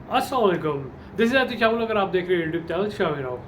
अस्सलाम वालेकुम। This is आतिश शामिल। अगर आप देख रहे हैं यूट्यूब चैनल शामिल राव।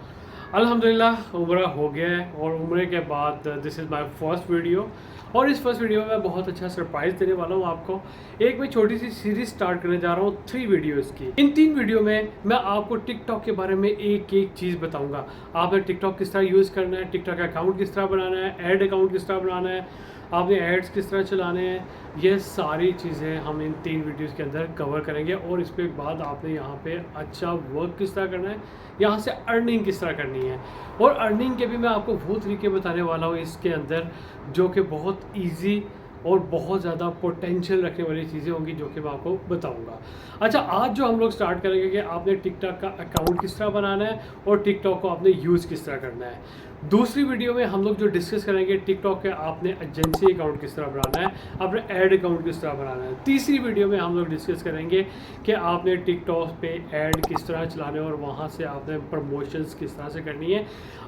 अल्हम्दुलिल्लाह उम्र हो गया है और उम्र के बाद this is my first video. और इस फर्स्ट वीडियो में मैं बहुत अच्छा सरप्राइज़ देने वाला हूँ आपको। एक मैं छोटी सी सीरीज़ स्टार्ट करने जा रहा हूँ 3 वीडियोज़ की। इन 3 वीडियो में मैं आपको टिकटॉक के बारे में एक एक चीज़ बताऊँगा। आपने टिकटॉक किस तरह यूज़ करना है, टिकटॉक अकाउंट किस तरह बनाना है, ऐड अकाउंट किस तरह बनाना है, आपने एड्स किस तरह चलाने हैं, ये सारी चीज़ें हम इन 3 वीडियोज़ के अंदर कवर करेंगे। और इसके बाद आपने यहाँ पे अच्छा वर्क किस तरह करना है, यहाँ से अर्निंग किस तरह करनी है। और अर्निंग के भी मैं आपको वो तरीके बताने वाला हूँ इसके अंदर जो कि बहुत ईजी और बहुत ज़्यादा पोटेंशियल रखने वाली चीज़ें होंगी जो कि मैं आपको बताऊंगा। अच्छा, आज जो हम लोग स्टार्ट करेंगे कि आपने टिकटॉक का अकाउंट किस तरह बनाना है और टिकटॉक को आपने यूज़ किस तरह करना है। दूसरी वीडियो में हम लोग जो डिस्कस करेंगे टिकटॉक के आपने एजेंसी अकाउंट किस तरह बनाना है, आपने ऐड अकाउंट किस तरह बनाना है। तीसरी वीडियो में हम लोग डिस्कस करेंगे कि आपने टिकटॉक पे ऐड किस तरह चलाने और वहाँ से आपने प्रमोशंस किस तरह से करनी है।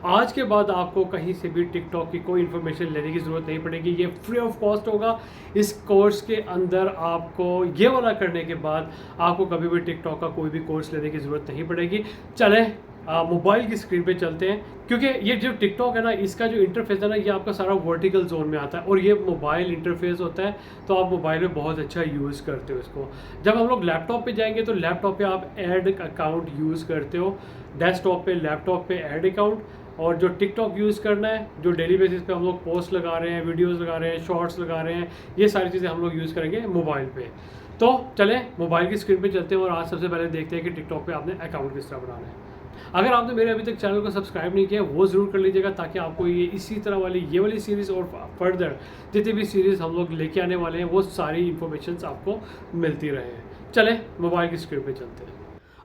आज के बाद आपको कहीं से भी टिकटॉक की कोई इन्फॉर्मेशन लेने की ज़रूरत नहीं पड़ेगी, ये फ्री ऑफ कॉस्ट होगा। इस कोर्स के अंदर आपको ये वाला करने के बाद आपको कभी भी टिकटॉक का कोई भी कोर्स लेने की ज़रूरत नहीं पड़ेगी। चलें मोबाइल की स्क्रीन पे चलते हैं, क्योंकि ये जो टिकटॉक है ना, इसका जो इंटरफेस है ना, ये आपका सारा वर्टिकल जोन में आता है और ये मोबाइल इंटरफेस होता है, तो आप मोबाइल में बहुत अच्छा यूज़ करते हो इसको। जब हम लोग लैपटॉप पे जाएंगे तो लैपटॉप पे आप ऐड अकाउंट यूज़ करते हो, डेस्कटॉप पे लैपटॉप पे ऐड अकाउंट। और जो टिकटॉक यूज़ करना है, जो डेली बेसिस पे हम लोग पोस्ट लगा रहे हैं, वीडियोज़ लगा रहे हैं, शॉर्ट्स लगा रहे हैं, ये सारी चीज़ें हम लोग यूज़ करेंगे मोबाइल पे। तो चलें मोबाइल की स्क्रीन पे चलते हैं और आज सबसे पहले देखते हैं कि टिकटॉक पे आपने अकाउंट किस तरह बनाना है। अगर आपने मेरे अभी तक चैनल को सब्सक्राइब नहीं किया वो ज़रूर कर लीजिएगा, ताकि आपको ये इसी तरह वाली ये वाली सीरीज़ और फर्दर जितनी भी सीरीज़ हम लोग लेके आने वाले हैं वो सारी इन्फॉर्मेशन आपको मिलती रहे। चलें मोबाइल की स्क्रीन पे चलते हैं।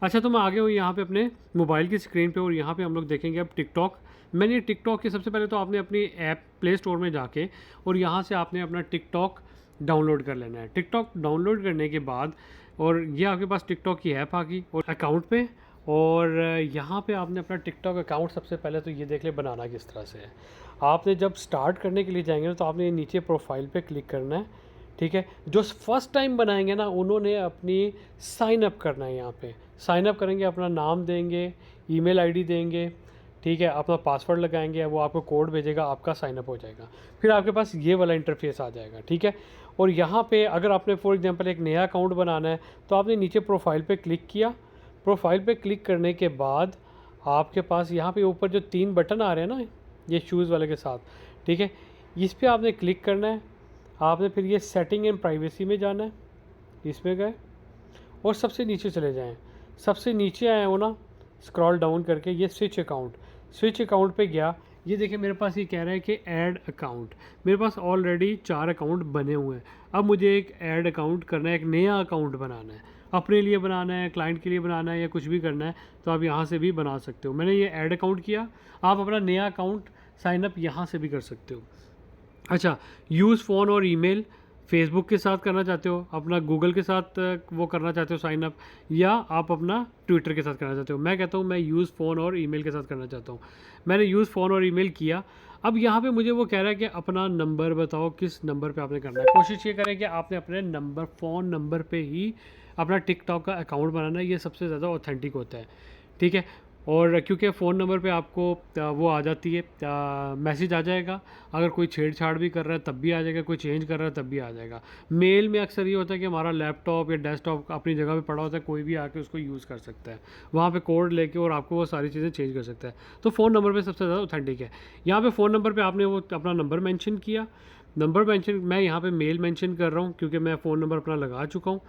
अच्छा, तो मैं आगे हूँ यहाँ पे अपने मोबाइल की स्क्रीन पे और यहाँ पे हम लोग देखेंगे अब टिकटॉक। मैंने टिकटॉक के सबसे पहले तो आपने अपनी ऐप प्ले स्टोर में जाके और यहाँ से आपने अपना टिकटॉक डाउनलोड कर लेना है। टिकटॉक डाउनलोड करने के बाद और ये आपके पास टिकटॉक की ऐप आ गई और अकाउंट पे। और यहाँ पे आपने अपना टिकटॉक अकाउंट सबसे पहले तो ये देख ले बनाना किस तरह से है। आपने जब स्टार्ट करने के लिए जाएंगे ना, तो आपने नीचे प्रोफाइल पे क्लिक करना है, ठीक है। जो फर्स्ट टाइम बनाएंगे ना, उन्होंने अपनी साइन अप करना है। यहाँ पे साइन अप करेंगे, अपना नाम देंगे, ईमेल आईडी देंगे, ठीक है, अपना पासवर्ड लगाएंगे, वो आपको कोड भेजेगा, आपका साइन अप हो जाएगा। फिर आपके पास ये वाला इंटरफेस आ जाएगा, ठीक है। और यहाँ पे अगर आपने फॉर एग्जांपल एक नया अकाउंट बनाना है तो आपने नीचे प्रोफाइल पे क्लिक किया। प्रोफाइल पे क्लिक करने के बाद आपके पास यहाँ पे ऊपर जो 3 बटन आ रहे हैं ना, ये शूज़ वाले के साथ, ठीक है, इस पर आपने क्लिक करना है। आपने फिर ये सेटिंग एंड प्राइवेसी में जाना है, इसमें गए और सबसे नीचे चले जाएं। सबसे नीचे आए हो ना, स्क्रॉल डाउन करके ये स्विच अकाउंट पे गया। ये देखिए मेरे पास ये कह रहा है कि ऐड अकाउंट। मेरे पास ऑलरेडी 4 अकाउंट बने हुए हैं। अब मुझे एक ऐड अकाउंट करना है, एक नया अकाउंट बनाना है, अपने लिए बनाना है, क्लाइंट के लिए बनाना है या कुछ भी करना है, तो आप यहाँ से भी बना सकते हो। मैंने ये ऐड अकाउंट किया, आप अपना नया अकाउंट साइन अप यहाँ से भी कर सकते हो। अच्छा, यूज़ फ़ोन और ईमेल फेसबुक के साथ करना चाहते हो, अपना गूगल के साथ वो करना चाहते हो साइन अप, या आप अपना ट्विटर के साथ करना चाहते हो। मैं कहता हूँ मैं यूज़ फ़ोन और ईमेल के साथ करना चाहता हूँ। मैंने यूज़ फ़ोन और ईमेल किया। अब यहाँ पे मुझे वो कह रहा है कि अपना नंबर बताओ, किस नंबर पे आपने करना है। कोशिश ये करें कि आपने अपने नंबर, फ़ोन नंबर पे ही अपना टिकटॉक का अकाउंट बनाना है, ये सबसे ज़्यादा ऑथेंटिक होता है, ठीक है। और क्योंकि फ़ोन नंबर पे आपको वो आ जाती है, मैसेज आ जाएगा, अगर कोई छेड़छाड़ भी कर रहा है तब भी आ जाएगा, कोई चेंज कर रहा है तब भी आ जाएगा। मेल में अक्सर ये होता है कि हमारा लैपटॉप या डेस्कटॉप अपनी जगह पे पड़ा होता है, कोई भी आके उसको यूज़ कर सकता है, वहाँ पे कोड लेके और आपको वो सारी चीज़ें चेंज कर सकता है। तो फ़ोन नंबर पे सबसे ज़्यादा ऑथेंटिक है। यहाँ पे फ़ोन नंबर पे आपने वो अपना नंबर मेंशन किया। नंबर मेंशन, मैं यहाँ पे मेल मेंशन कर रहा हूँ क्योंकि मैं फ़ोन नंबर अपना लगा चुका हूँ,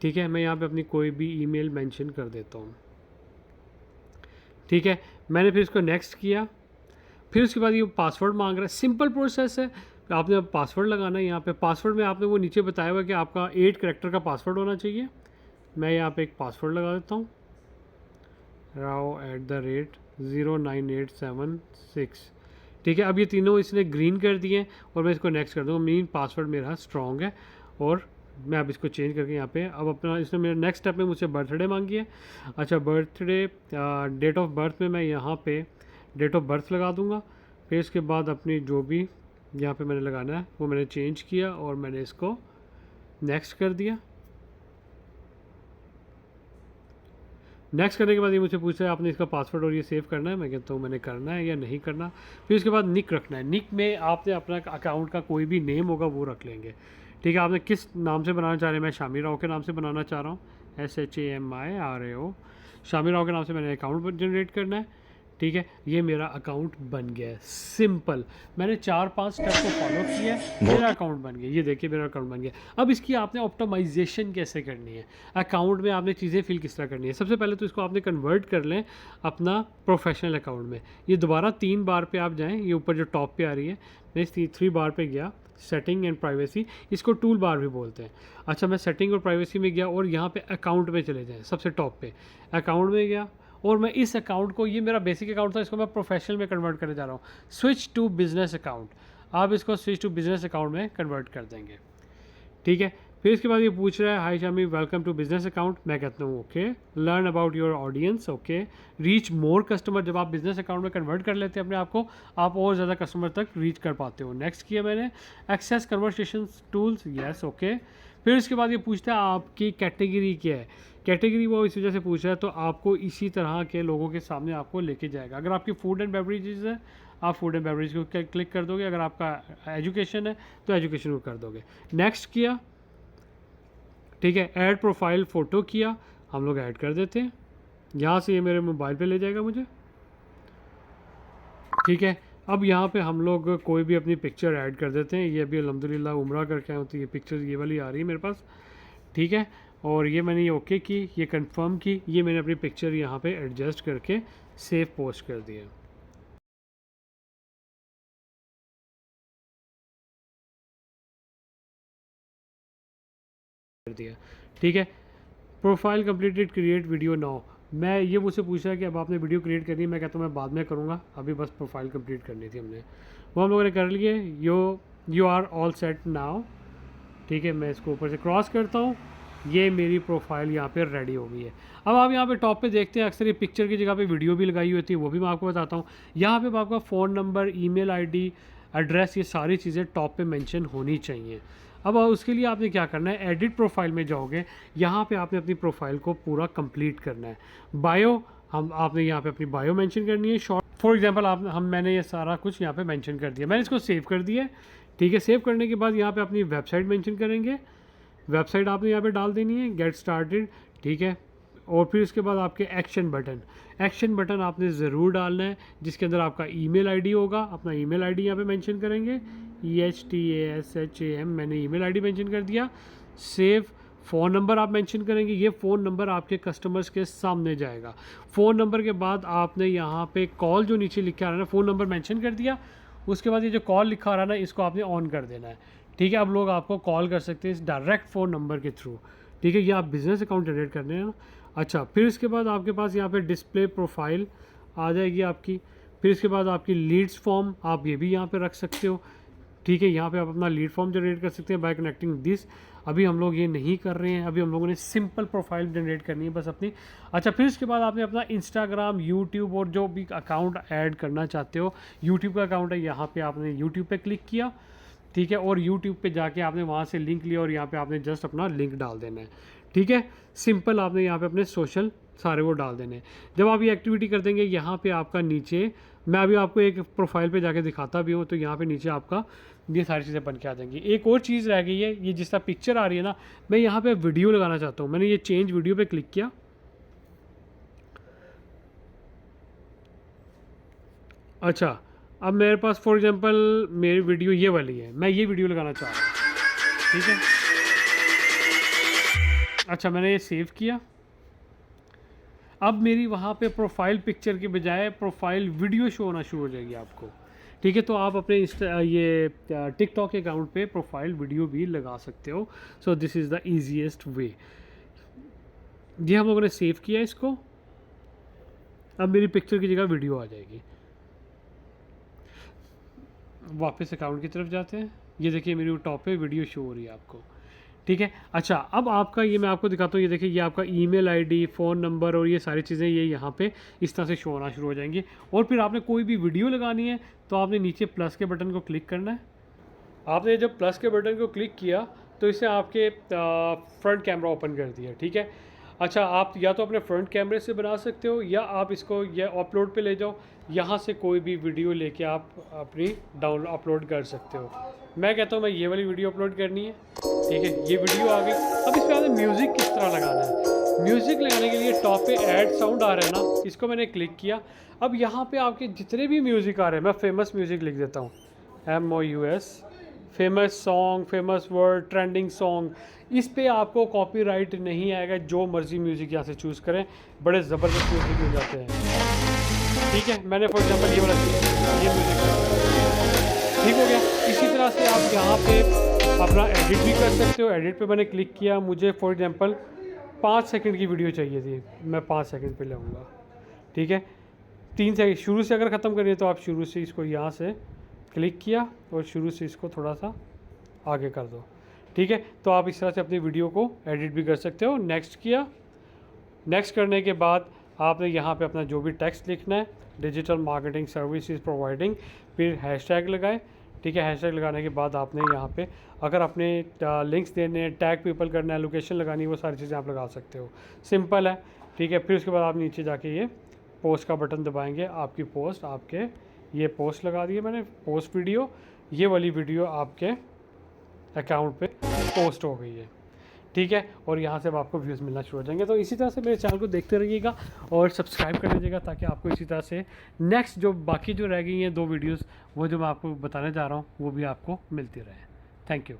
ठीक है। मैं यहाँ पे अपनी कोई भी ईमेल मेंशन कर देता हूँ, ठीक है। मैंने फिर इसको नेक्स्ट किया। फिर उसके बाद ये पासवर्ड मांग रहा है, सिंपल प्रोसेस है। आपने अब पासवर्ड लगाना है। यहाँ पे पासवर्ड में आपने वो नीचे बताया हुआ कि आपका 8 कैरेक्टर का पासवर्ड होना चाहिए। मैं यहाँ पे एक पासवर्ड लगा देता हूँ, rao@09876, ठीक है। अब ये तीनों इसने ग्रीन कर दिए और मैं इसको नेक्स्ट कर दूँगा। मीन पासवर्ड मेरा स्ट्रॉन्ग है और मैं अब इसको चेंज करके यहाँ पे अब अपना, इसने मेरे नेक्स्ट स्टेप में मुझसे बर्थडे मांगी है। अच्छा, बर्थडे डेट ऑफ बर्थ में मैं यहाँ पे डेट ऑफ बर्थ लगा दूँगा। फिर इसके बाद अपनी जो भी यहाँ पे मैंने लगाना है वो मैंने चेंज किया और मैंने इसको नेक्स्ट कर दिया। नेक्स्ट करने के बाद ये मुझे पूछा है आपने इसका पासवर्ड और ये सेव करना है, मैं कहता हूँ मैंने करना है या नहीं करना। फिर उसके बाद निक रखना है, निक में आपने अपना अकाउंट का कोई भी नेम होगा वो रख लेंगे, ठीक है। आपने किस नाम से बनाना चाह रहे हैं, मैं शामिर राव के नाम से बनाना चाह रहा हूँ, SHAMIRAO, शामिर राव के नाम से मैंने अकाउंट जनरेट करना है, ठीक है। ये मेरा अकाउंट बन गया है, सिंपल। मैंने 4-5 स्टेप को फॉलो किया, मेरा अकाउंट बन गया। ये देखिए मेरा अकाउंट बन गया। अब इसकी आपने ऑप्टिमाइजेशन कैसे करनी है, अकाउंट में आपने चीज़ें फिल किस तरह करनी है। सबसे पहले तो इसको आपने कन्वर्ट कर लें अपना प्रोफेशनल अकाउंट में। ये दोबारा 3 बार पे आप जाएँ, ये ऊपर जो टॉप पे आ रही है, मैं इस 3 बार पे गया, सेटिंग एंड प्राइवेसी, इसको टूल बार भी बोलते हैं। अच्छा, मैं सेटिंग और प्राइवेसी में गया और यहाँ पे अकाउंट में चले जाएँ, सबसे टॉप पे अकाउंट में गया और मैं इस अकाउंट को, ये मेरा बेसिक अकाउंट था, इसको मैं प्रोफेशनल में कन्वर्ट करने जा रहा हूँ, स्विच टू बिजनेस अकाउंट। आप इसको स्विच टू बिजनेस अकाउंट में कन्वर्ट कर देंगे, ठीक है। फिर इसके बाद ये पूछ रहा है hi Shami welcome to business account, मैं कहता हूँ okay. Learn about your audience, okay. Reach more customer, जब आप बिजनेस अकाउंट में कन्वर्ट कर लेते हैं अपने आप को, आप और ज़्यादा कस्टमर तक रीच कर पाते हो। नेक्स्ट किया मैंने, access conversation tools, yes, okay. फिर इसके बाद ये पूछता है आपकी कैटेगरी क्या है, कैटेगरी वो इस वजह से पूछ रहा है तो आपको इसी तरह के लोगों के सामने आपको लेके जाएगा। अगर आपकी फूड एंड बेवरेजेस है, आप फूड एंड बेवरेज को क्लिक कर दोगे, अगर आपका एजुकेशन है तो एजुकेशन को कर दोगे। नेक्स्ट किया, ठीक है। ऐड प्रोफाइल फ़ोटो किया, हम लोग ऐड कर देते हैं, यहाँ से ये मेरे मोबाइल पे ले जाएगा मुझे, ठीक है। अब यहाँ पे हम लोग कोई भी अपनी पिक्चर ऐड कर देते हैं। ये अभी अल्हम्दुलिल्लाह उम्रा करके आए हो तो ये पिक्चर ये वाली आ रही है मेरे पास, ठीक है। और ये मैंने ये ओके की, ये कंफर्म की, ये मैंने अपनी पिक्चर यहाँ पे एडजस्ट करके सेव पोस्ट कर दिया, ठीक है। Profile completed, create video now. मैं ये मुझसे पूछ रहा है कि अब आपने वीडियो क्रिएट करनी है, मैं कहता हूँ मैं बाद में करूँगा, अभी बस प्रोफाइल कंप्लीट करनी थी हमने, वो हम लोगों ने कर लिए। You are all set now, ठीक है। मैं इसको ऊपर से क्रॉस करता हूँ, ये मेरी प्रोफाइल यहाँ पे रेडी हो गई है। अब आप यहाँ पे टॉप पे देखते हैं अक्सर ये पिक्चर की जगह पे वीडियो भी लगाई होती है, वो भी मैं आपको बताता हूँ। यहाँ पे आपका phone number, email ID, address, ये सारी चीज़ें टॉप पे मेंशन होनी चाहिए। अब उसके लिए आपने क्या करना है, एडिट प्रोफाइल में जाओगे, यहाँ पे आपने अपनी प्रोफाइल को पूरा कंप्लीट करना है। बायो, आपने यहाँ पे अपनी बायो मेंशन करनी है, शॉर्ट फॉर एग्जांपल मैंने ये सारा कुछ यहाँ पे मेंशन कर दिया, मैंने इसको सेव कर दिया, ठीक है। सेव करने के बाद यहाँ पे अपनी वेबसाइट मेंशन करेंगे, वेबसाइट आपने यहाँ पे डाल देनी है, गेट स्टार्टेड, ठीक है। और फिर उसके बाद आपके एक्शन बटन आपने ज़रूर डालना है, जिसके अंदर आपका ईमेल आईडी होगा, अपना ईमेल आईडी यहाँ पे मेंशन करेंगे, EHTASHAM, मैंने ईमेल आईडी मेंशन कर दिया। सेव, फ़ोन नंबर आप मेंशन करेंगे, ये फ़ोन नंबर आपके कस्टमर्स के सामने जाएगा। फ़ोन नंबर के बाद आपने यहाँ पे कॉल जो नीचे लिखा आ रहा है ना, फ़ोन नंबर मेंशन कर दिया, उसके बाद ये जो कॉल लिखा आ रहा है ना, इसको आपने ऑन कर देना है, ठीक है। अब लोग आपको कॉल कर सकते हैं इस डायरेक्ट फ़ोन नंबर के थ्रू, ठीक है। ये आप बिज़नेस अकाउंट जनरेट करने हैं ना। अच्छा, फिर इसके बाद आपके पास यहाँ पे डिस्प्ले प्रोफाइल आ जाएगी आपकी। फिर इसके बाद आपकी लीड्स फॉर्म, आप ये भी यहाँ पे रख सकते हो, ठीक है। यहाँ पे आप अपना लीड फॉर्म जनरेट कर सकते हैं बाय कनेक्टिंग दिस। अभी हम लोग ये नहीं कर रहे हैं, अभी हम लोगों ने सिंपल प्रोफाइल जनरेट करनी है बस अपनी। अच्छा, फिर इसके बाद आपने अपना इंस्टाग्राम, यूट्यूब और जो भी अकाउंट ऐड करना चाहते हो, यूट्यूब का अकाउंट है, यहाँ पे आपने यूट्यूब पे क्लिक किया, ठीक है। और यूट्यूब पे जाके आपने वहाँ से लिंक लिया और यहाँ पे आपने जस्ट अपना लिंक डाल देना है, ठीक है। सिंपल आपने यहाँ पे अपने सोशल सारे वो डाल देने हैं। जब आप ये एक्टिविटी कर देंगे, यहाँ पे आपका नीचे, मैं अभी आपको एक प्रोफाइल पे जाके दिखाता भी हूँ, तो यहाँ पे नीचे आपका ये सारी चीज़ें बन के आ जाएंगी। एक और चीज़ रह गई है, ये जिस तरह पिक्चर आ रही है ना, मैं यहाँ पे वीडियो लगाना चाहता हूँ, मैंने ये चेंज वीडियो पे क्लिक किया। अच्छा, अब मेरे पास फॉर एग्जांपल मेरी वीडियो ये वाली है, मैं ये वीडियो लगाना चाह रहा हूँ, ठीक है। अच्छा, मैंने ये सेव किया। अब मेरी वहाँ पे प्रोफाइल पिक्चर के बजाय प्रोफाइल वीडियो शो होना शुरू हो जाएगी आपको, ठीक है। तो आप अपने ये टिकटॉक अकाउंट पे प्रोफाइल वीडियो भी लगा सकते हो। So this is the easiest वे। ये हम लोगों ने सेव किया इसको, अब मेरी पिक्चर की जगह वीडियो आ जाएगी। वापस अकाउंट की तरफ जाते हैं, ये देखिए मेरी टॉप पे वीडियो शो हो रही है आपको, ठीक है। अच्छा, अब आपका ये मैं आपको दिखाता हूँ, ये देखिए ये आपका ईमेल आईडी, फ़ोन नंबर और ये सारी चीज़ें ये यहाँ पे इस तरह से शो होना शुरू हो जाएंगी। और फिर आपने कोई भी वीडियो लगानी है तो आपने नीचे प्लस के बटन को क्लिक करना है। आपने जब प्लस के बटन को क्लिक किया तो इससे आपके फ्रंट कैमरा ओपन कर दिया, ठीक है। अच्छा, आप या तो अपने फ्रंट कैमरे से बना सकते हो या आप इसको ये अपलोड पे ले जाओ, यहाँ से कोई भी वीडियो लेके आप अपनी अपलोड कर सकते हो। मैं कहता हूँ मैं ये वाली वीडियो अपलोड करनी है, ठीक है। ये वीडियो आ गई। अब इस पर आगे म्यूज़िक किस तरह लगाना है। म्यूज़िक लगाने के लिए टॉप पे ऐड साउंड आ रहा है ना, इसको मैंने क्लिक किया। अब यहाँ पे आपके जितने भी म्यूज़िक आ रहे हैं, मैं फेमस म्यूज़िक लिख देता हूँ, MOUS, famous song, famous word, trending song. इस पे आपको कॉपीराइट नहीं आएगा, जो मर्ज़ी म्यूज़िक यहाँ से चूज़ करें, बड़े ज़बरदस्त म्यूज़िक मिल जाते हैं, ठीक है। मैंने फॉर एग्जांपल ये वाला ये म्यूज़िक ठीक हो गया। इसी तरह से आप यहाँ पे अपना एडिट भी कर सकते हो। एडिट पे मैंने क्लिक किया, मुझे फॉर एग्जांपल 5 सेकंड की वीडियो चाहिए थी, मैं 5 सेकंड पे लाऊंगा, ठीक है। 3 सेकंड शुरू से अगर ख़त्म करिए तो आप शुरू से इसको यहाँ से क्लिक किया और शुरू से इसको थोड़ा सा आगे कर दो, ठीक है। तो आप इस तरह से अपनी वीडियो को एडिट भी कर सकते हो। नेक्स्ट किया, नेक्स्ट करने के बाद आपने यहाँ पे अपना जो भी टेक्स्ट लिखना है, डिजिटल मार्केटिंग सर्विसेज प्रोवाइडिंग, फिर हैशटैग लगाए, ठीक है। हैशटैग लगाने के बाद आपने यहाँ पे अगर अपने लिंक्स देने हैं, टैग पीपल करना है, लोकेशन लगानी है, वो सारी चीज़ें आप लगा सकते हो। सिंपल है, ठीक है। फिर उसके बाद आप नीचे जाके ये पोस्ट का बटन दबाएंगे, आपकी पोस्ट, आपके ये पोस्ट लगा दिए मैंने, पोस्ट वीडियो, ये वाली वीडियो आपके अकाउंट पे पोस्ट हो गई है, ठीक है। और यहाँ से अब आपको व्यूज़ मिलना शुरू हो जाएंगे। तो इसी तरह से मेरे चैनल को देखते रहिएगा और सब्सक्राइब कर लीजिएगा, ताकि आपको इसी तरह से नेक्स्ट जो बाकी जो रह गई हैं 2 वीडियोस, वो जो मैं आपको बताने जा रहा हूँ, वो भी आपको मिलती रहे। Thank you.